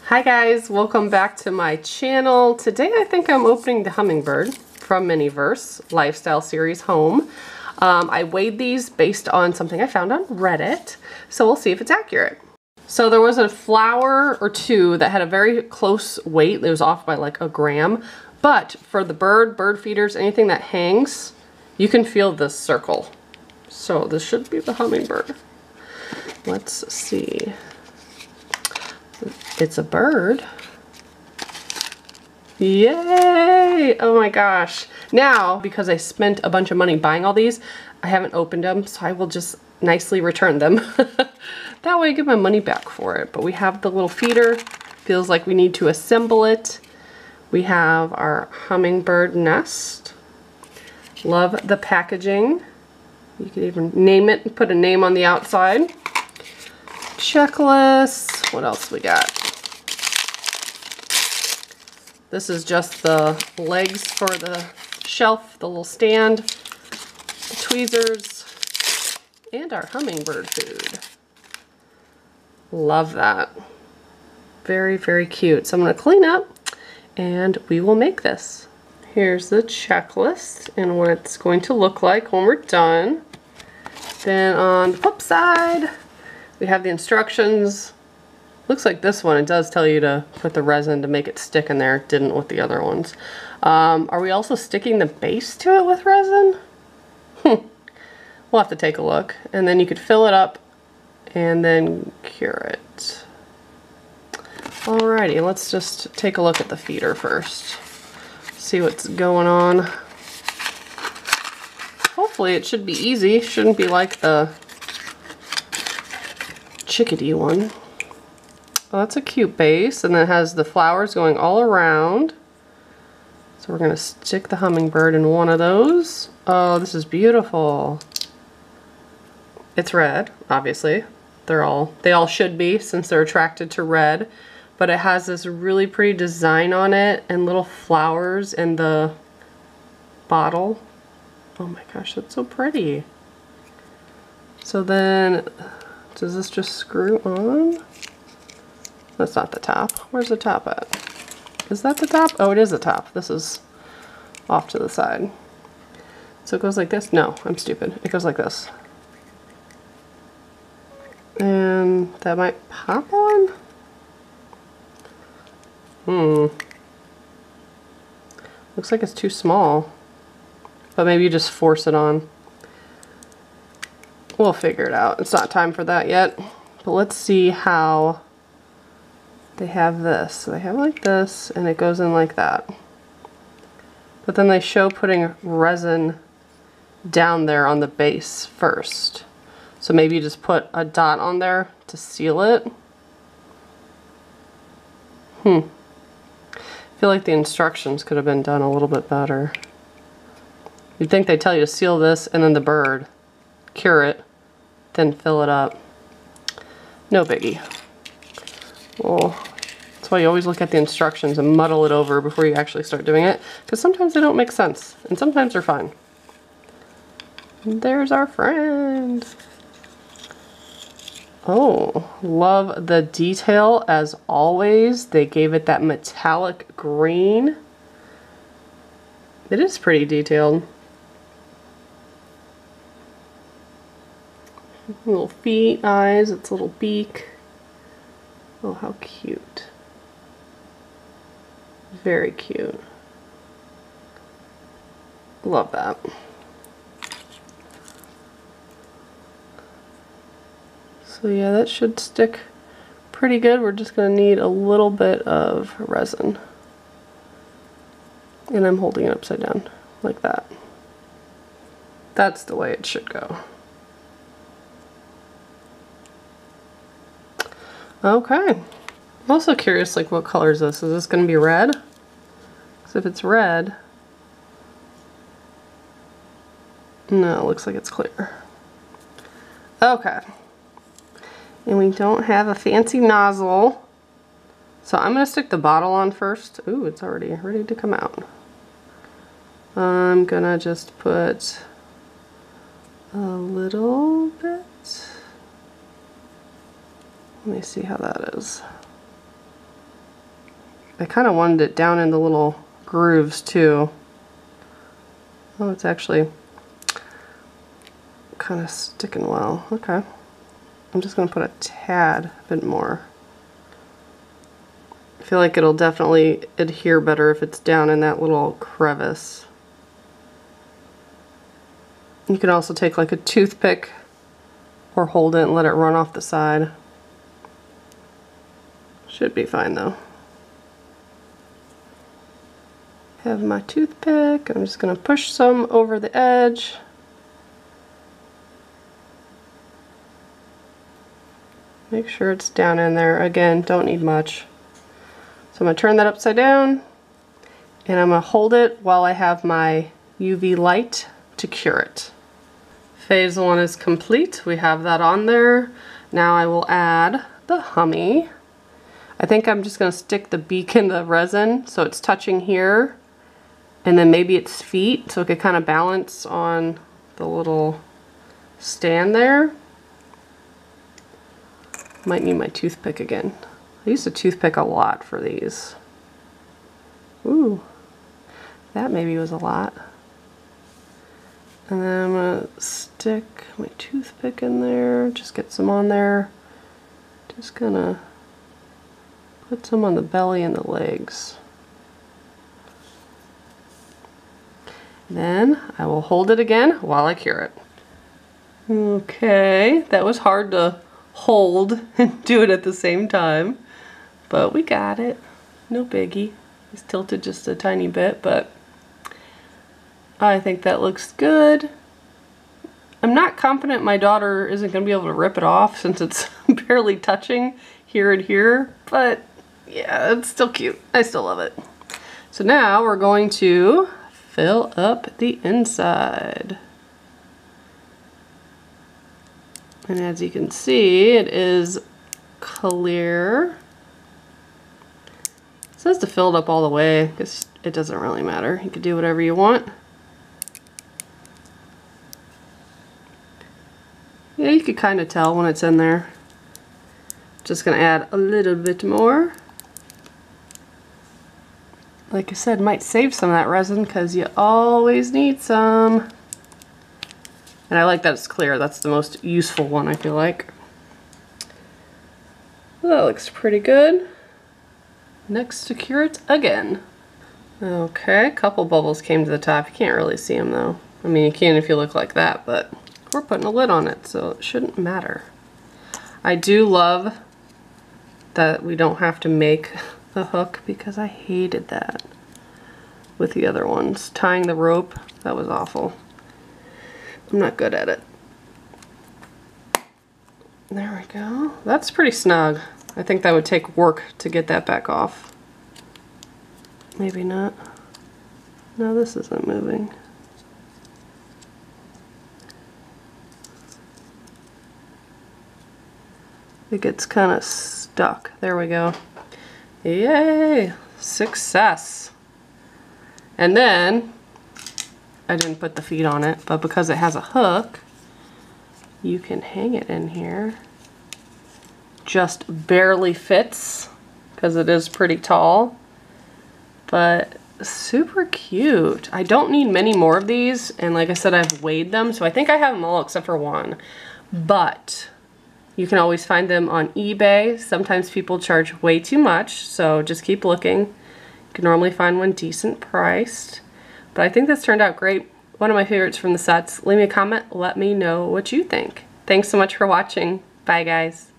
Hi guys, welcome back to my channel. Today I think I'm opening the Hummingbird from Miniverse Lifestyle Series Home. I weighed these based on something I found on Reddit, so we'll see if it's accurate. So there was a flower or two that had a very close weight. It was off by like a gram, but for the bird feeders, anything that hangs, you can feel this circle. So this should be the Hummingbird. Let's see. It's a bird. Yay! Oh my gosh. Now, because I spent a bunch of money buying all these, I haven't opened them, so I will just nicely return them. That way I get my money back for it. But we have the little feeder. Feels like we need to assemble it. We have our hummingbird nest. Love the packaging. You could even name it and put a name on the outside. Checklist. What else we got? This is just the legs for the shelf, the little stand, the tweezers, and our hummingbird food. Love that. Very, very cute. So I'm going to clean up and we will make this. Here's the checklist and what it's going to look like when we're done. Then on the flip side, we have the instructions. Looks like this one, it does tell you to put the resin to make it stick in there. It didn't with the other ones. Are we also sticking the base to it with resin? We'll have to take a look. And then you could fill it up and then cure it. Alrighty, let's just take a look at the feeder first. See what's going on. Hopefully it should be easy. Shouldn't be like the chickadee one. Well, that's a cute base, and it has the flowers going all around. So we're gonna stick the hummingbird in one of those. Oh, this is beautiful. It's red, obviously. They all should be since they're attracted to red. But it has this really pretty design on it and little flowers in the bottle. Oh my gosh, that's so pretty. So then, does this just screw on? That's not the top. Where's the top at? Is that the top? Oh, it is the top. This is off to the side. So it goes like this? No, I'm stupid. It goes like this. And that might pop on? Looks like it's too small. But maybe you just force it on. We'll figure it out. It's not time for that yet. But let's see how they have this. So they have like this, and it goes in like that. But then they show putting resin down there on the base first. So maybe you just put a dot on there to seal it. I feel like the instructions could have been done a little bit better. You'd think they tell you to seal this and then the bird, cure it, then fill it up. No biggie. Well, that's why you always look at the instructions and muddle it over before you actually start doing it, because sometimes they don't make sense, and sometimes they're fine. And there's our friend. Oh, love the detail as always. They gave it that metallic green. It is pretty detailed. Little feet, eyes, its little beak. Oh, how cute. Very cute. Love that. So yeah, that should stick pretty good. We're just going to need a little bit of resin. And I'm holding it upside down like that. That's the way it should go. Okay. I'm also curious, like, what color is this? Is this going to be red? Because if it's red... No, it looks like it's clear. Okay. And we don't have a fancy nozzle. So I'm going to stick the bottle on first. Ooh, it's already ready to come out. I'm going to just put a little bit. Let me see how that is. I kind of wanted it down in the little grooves too. Oh, it's actually kind of sticking well. Okay. I'm just going to put a tad bit more. I feel like it'll definitely adhere better if it's down in that little crevice. You can also take like a toothpick or hold it and let it run off the side. Should be fine though. Have my toothpick. I'm just going to push some over the edge. Make sure it's down in there. Again, don't need much. So I'm going to turn that upside down and I'm going to hold it while I have my UV light to cure it. Phase 1 is complete. We have that on there. Now I will add the Hummy. I think I'm just going to stick the beak in the resin so it's touching here, and then maybe its feet so it could kind of balance on the little stand there. Might need my toothpick again. I use a toothpick a lot for these. Ooh, that maybe was a lot. And then I'm going to stick my toothpick in there, just get some on there. Just gonna put some on the belly and the legs. Then I will hold it again while I cure it. Okay, that was hard to hold and do it at the same time, but we got it. No biggie. It's tilted just a tiny bit, but I think that looks good. I'm not confident my daughter isn't going to be able to rip it off since it's barely touching here and here, but yeah, it's still cute. I still love it. So now we're going to fill up the inside. And as you can see, it is clear. It says to fill it up all the way, because it doesn't really matter. You can do whatever you want. Yeah, you could kind of tell when it's in there. Just gonna add a little bit more. Like I said, might save some of that resin because you always need some. And I like that it's clear. That's the most useful one, I feel like. Well, that looks pretty good. Next, to cure it again. Okay, a couple bubbles came to the top. You can't really see them though. I mean, you can if you look like that, but we're putting a lid on it, so it shouldn't matter. I do love that we don't have to make the hook because I hated that with the other ones. Tying the rope, that was awful. I'm not good at it. There we go. That's pretty snug. I think that would take work to get that back off. Maybe not. No, this isn't moving. It gets kind of stuck. There we go. Yay! Success! And then, I didn't put the feet on it, but because it has a hook, you can hang it in here. Just barely fits, because it is pretty tall, but super cute. I don't need many more of these, and like I said, I've weighed them, so I think I have them all except for one. But you can always find them on eBay. Sometimes people charge way too much, so just keep looking. You can normally find one decent priced. But I think this turned out great. One of my favorites from the sets. Leave me a comment, let me know what you think. Thanks so much for watching. Bye guys.